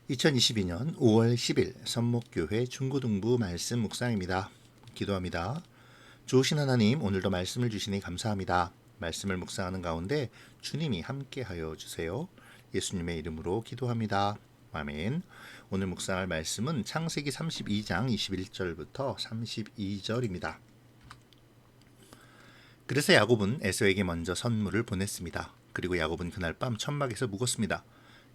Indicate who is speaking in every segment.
Speaker 1: 2022년 5월 10일 선목교회 중고등부 말씀 묵상입니다. 기도합니다. 좋으신 하나님, 오늘도 말씀을 주시니 감사합니다. 말씀을 묵상하는 가운데 주님이 함께하여 주세요. 예수님의 이름으로 기도합니다. 아멘. 오늘 묵상할 말씀은 창세기 32장 21절부터 32절입니다. 그래서 야곱은 에서에게 먼저 선물을 보냈습니다. 그리고 야곱은 그날 밤 천막에서 묵었습니다.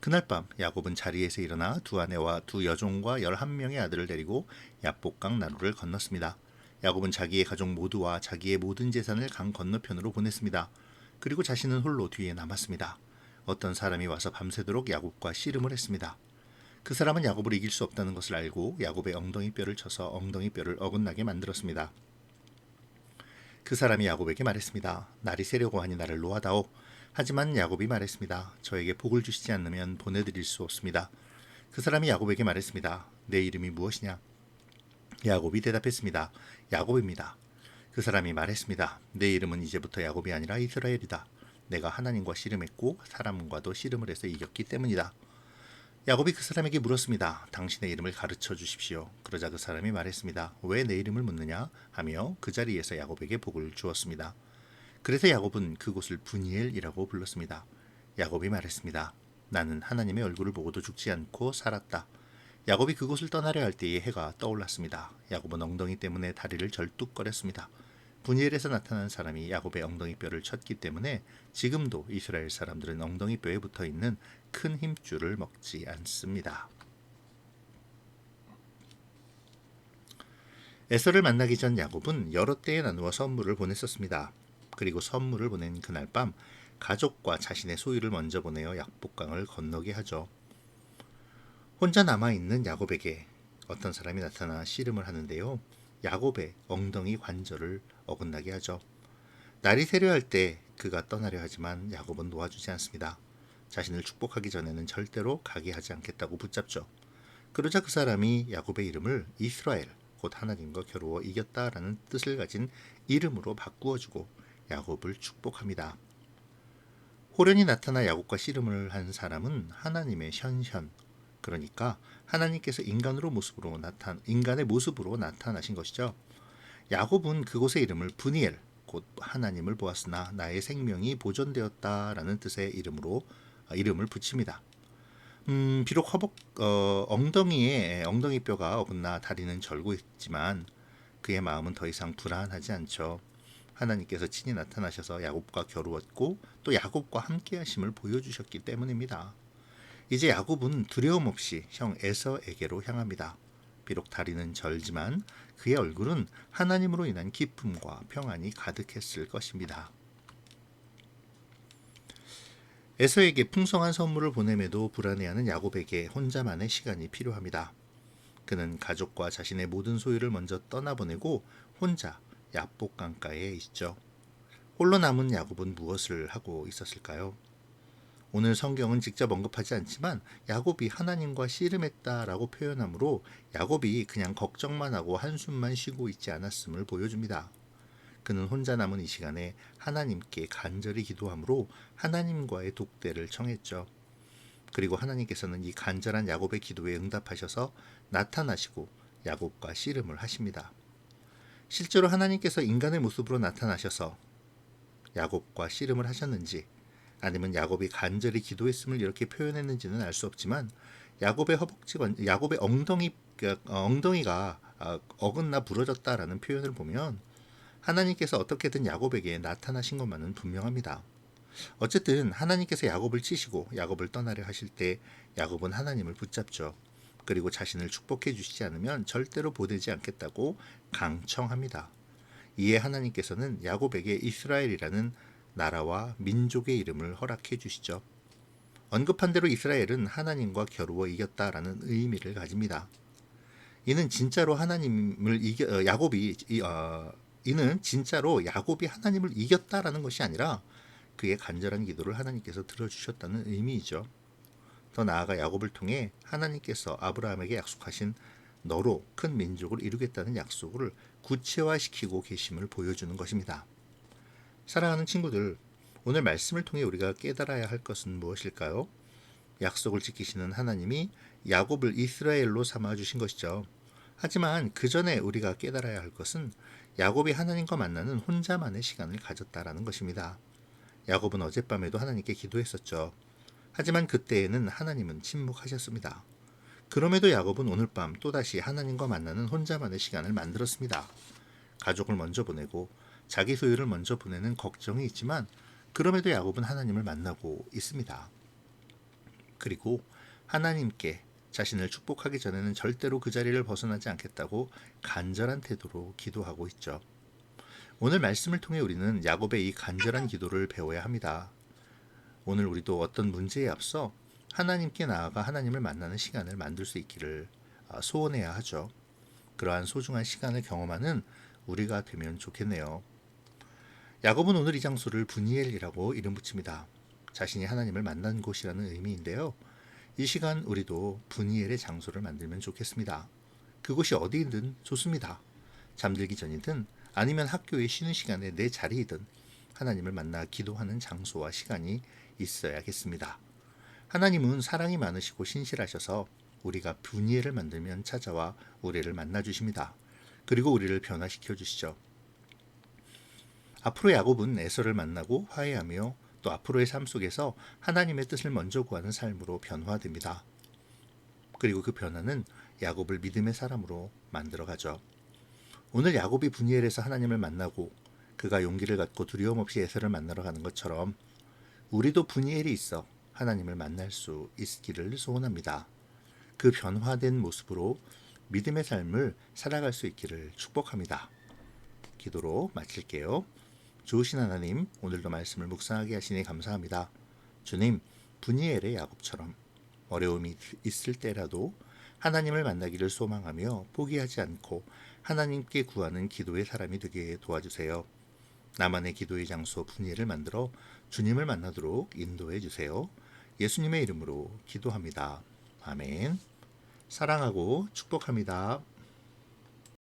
Speaker 1: 그날 밤 야곱은 자리에서 일어나 두 아내와 두 여종과 11명의 아들을 데리고 야복강 나루를 건넜습니다. 야곱은 자기의 가족 모두와 자기의 모든 재산을 강 건너편으로 보냈습니다. 그리고 자신은 홀로 뒤에 남았습니다. 어떤 사람이 와서 밤새도록 야곱과 씨름을 했습니다. 그 사람은 야곱을 이길 수 없다는 것을 알고 야곱의 엉덩이뼈를 쳐서 엉덩이뼈를 어긋나게 만들었습니다. 그 사람이 야곱에게 말했습니다. 날이 새려고 하니 나를 놓아다오. 하지만 야곱이 말했습니다. 저에게 복을 주시지 않으면 보내드릴 수 없습니다. 그 사람이 야곱에게 말했습니다. 내 이름이 무엇이냐? 야곱이 대답했습니다. 야곱입니다. 그 사람이 말했습니다. 내 이름은 이제부터 야곱이 아니라 이스라엘이다. 내가 하나님과 씨름했고 사람과도 씨름을 해서 이겼기 때문이다. 야곱이 그 사람에게 물었습니다. 당신의 이름을 가르쳐 주십시오. 그러자 그 사람이 말했습니다. 왜 내 이름을 묻느냐? 하며 그 자리에서 야곱에게 복을 주었습니다. 그래서 야곱은 그곳을 브니엘이라고 불렀습니다. 야곱이 말했습니다. 나는 하나님의 얼굴을 보고도 죽지 않고 살았다. 야곱이 그곳을 떠나려 할 때에 해가 떠올랐습니다. 야곱은 엉덩이 때문에 다리를 절뚝거렸습니다. 브니엘에서 나타난 사람이 야곱의 엉덩이뼈를 쳤기 때문에 지금도 이스라엘 사람들은 엉덩이뼈에 붙어있는 큰 힘줄을 먹지 않습니다. 에서를 만나기 전 야곱은 여러 때에 나누어 선물을 보냈었습니다. 그리고 선물을 보낸 그날 밤 가족과 자신의 소유를 먼저 보내어 야복강을 건너게 하죠. 혼자 남아있는 야곱에게 어떤 사람이 나타나 씨름을 하는데요. 야곱의 엉덩이 관절을 어긋나게 하죠. 날이 새려할 때 그가 떠나려 하지만 야곱은 놓아주지 않습니다. 자신을 축복하기 전에는 절대로 가게 하지 않겠다고 붙잡죠. 그러자 그 사람이 야곱의 이름을 이스라엘, 곧 하나님과 겨루어 이겼다라는 뜻을 가진 이름으로 바꾸어주고 야곱을 축복합니다. 호련히 나타나 야곱과 씨름을 한 사람은 하나님의 현현, 그러니까 하나님께서 인간의 모습으로 나타나신 것이죠. 야곱은 그곳의 이름을 브니엘, 곧 하나님을 보았으나 나의 생명이 보존되었다라는 뜻의 이름을 붙입니다. 비록 엉덩이뼈가 어긋나 다리는 절고 있지만 그의 마음은 더 이상 불안하지 않죠. 하나님께서 친히 나타나셔서 야곱과 겨루었고 또 야곱과 함께 하심을 보여주셨기 때문입니다. 이제 야곱은 두려움 없이 형 에서에게로 향합니다. 비록 다리는 절지만 그의 얼굴은 하나님으로 인한 기쁨과 평안이 가득했을 것입니다. 에서에게 풍성한 선물을 보냄에도 불안해하는 야곱에게 혼자만의 시간이 필요합니다. 그는 가족과 자신의 모든 소유를 먼저 떠나보내고 혼자 야복강가에 있죠. 홀로 남은 야곱은 무엇을 하고 있었을까요? 오늘 성경은 직접 언급하지 않지만 야곱이 하나님과 씨름했다라고 표현하므로 야곱이 그냥 걱정만 하고 한숨만 쉬고 있지 않았음을 보여줍니다. 그는 혼자 남은 이 시간에 하나님께 간절히 기도하므로 하나님과의 독대를 청했죠. 그리고 하나님께서는 이 간절한 야곱의 기도에 응답하셔서 나타나시고 야곱과 씨름을 하십니다. 실제로 하나님께서 인간의 모습으로 나타나셔서 야곱과 씨름을 하셨는지 아니면 야곱이 간절히 기도했음을 이렇게 표현했는지는 알 수 없지만 야곱의 엉덩이가 어긋나 부러졌다라는 표현을 보면 하나님께서 어떻게든 야곱에게 나타나신 것만은 분명합니다. 어쨌든 하나님께서 야곱을 치시고 야곱을 떠나려 하실 때 야곱은 하나님을 붙잡죠. 그리고 자신을 축복해 주시지 않으면 절대로 보내지 않겠다고 강청합니다. 이에 하나님께서는 야곱에게 이스라엘이라는 나라와 민족의 이름을 허락해 주시죠. 언급한 대로 이스라엘은 하나님과 겨루어 이겼다라는 의미를 가집니다. 이는 진짜로 야곱이 하나님을 이겼다라는 것이 아니라 그의 간절한 기도를 하나님께서 들어주셨다는 의미이죠. 더 나아가 야곱을 통해 하나님께서 아브라함에게 약속하신 너로 큰 민족을 이루겠다는 약속을 구체화시키고 계심을 보여주는 것입니다. 사랑하는 친구들, 오늘 말씀을 통해 우리가 깨달아야 할 것은 무엇일까요? 약속을 지키시는 하나님이 야곱을 이스라엘로 삼아 주신 것이죠. 하지만 그 전에 우리가 깨달아야 할 것은 야곱이 하나님과 만나는 혼자만의 시간을 가졌다라는 것입니다. 야곱은 어젯밤에도 하나님께 기도했었죠. 하지만 그때에는 하나님은 침묵하셨습니다. 그럼에도 야곱은 오늘 밤 또다시 하나님과 만나는 혼자만의 시간을 만들었습니다. 가족을 먼저 보내고 자기 소유를 먼저 보내는 걱정이 있지만 그럼에도 야곱은 하나님을 만나고 있습니다. 그리고 하나님께 자신을 축복하기 전에는 절대로 그 자리를 벗어나지 않겠다고 간절한 태도로 기도하고 있죠. 오늘 말씀을 통해 우리는 야곱의 이 간절한 기도를 배워야 합니다. 오늘 우리도 어떤 문제에 앞서 하나님께 나아가 하나님을 만나는 시간을 만들 수 있기를 소원해야 하죠. 그러한 소중한 시간을 경험하는 우리가 되면 좋겠네요. 야곱은 오늘 이 장소를 브니엘이라고 이름 붙입니다. 자신이 하나님을 만난 곳이라는 의미인데요. 이 시간 우리도 브니엘의 장소를 만들면 좋겠습니다. 그곳이 어디든 좋습니다. 잠들기 전이든 아니면 학교에 쉬는 시간에 내 자리이든 하나님을 만나 기도하는 장소와 시간이 있어야겠습니다. 하나님은 사랑이 많으시고 신실하셔서 우리가 브니엘을 만들면 찾아와 우리를 만나주십니다. 그리고 우리를 변화시켜 주시죠. 앞으로 야곱은 에서를 만나고 화해하며 또 앞으로의 삶 속에서 하나님의 뜻을 먼저 구하는 삶으로 변화됩니다. 그리고 그 변화는 야곱을 믿음의 사람으로 만들어가죠. 오늘 야곱이 브니엘에서 하나님을 만나고 그가 용기를 갖고 두려움 없이 에서를 만나러 가는 것처럼 우리도 브니엘이 있어 하나님을 만날 수 있기를 소원합니다. 그 변화된 모습으로 믿음의 삶을 살아갈 수 있기를 축복합니다. 기도로 마칠게요. 좋으신 하나님, 오늘도 말씀을 묵상하게 하시니 감사합니다. 주님, 브니엘의 야곱처럼 어려움이 있을 때라도 하나님을 만나기를 소망하며 포기하지 않고 하나님께 구하는 기도의 사람이 되게 도와주세요. 나만의 기도의 장소 브니엘을 만들어 주님을 만나도록 인도해 주세요. 예수님의 이름으로 기도합니다. 아멘. 사랑하고 축복합니다.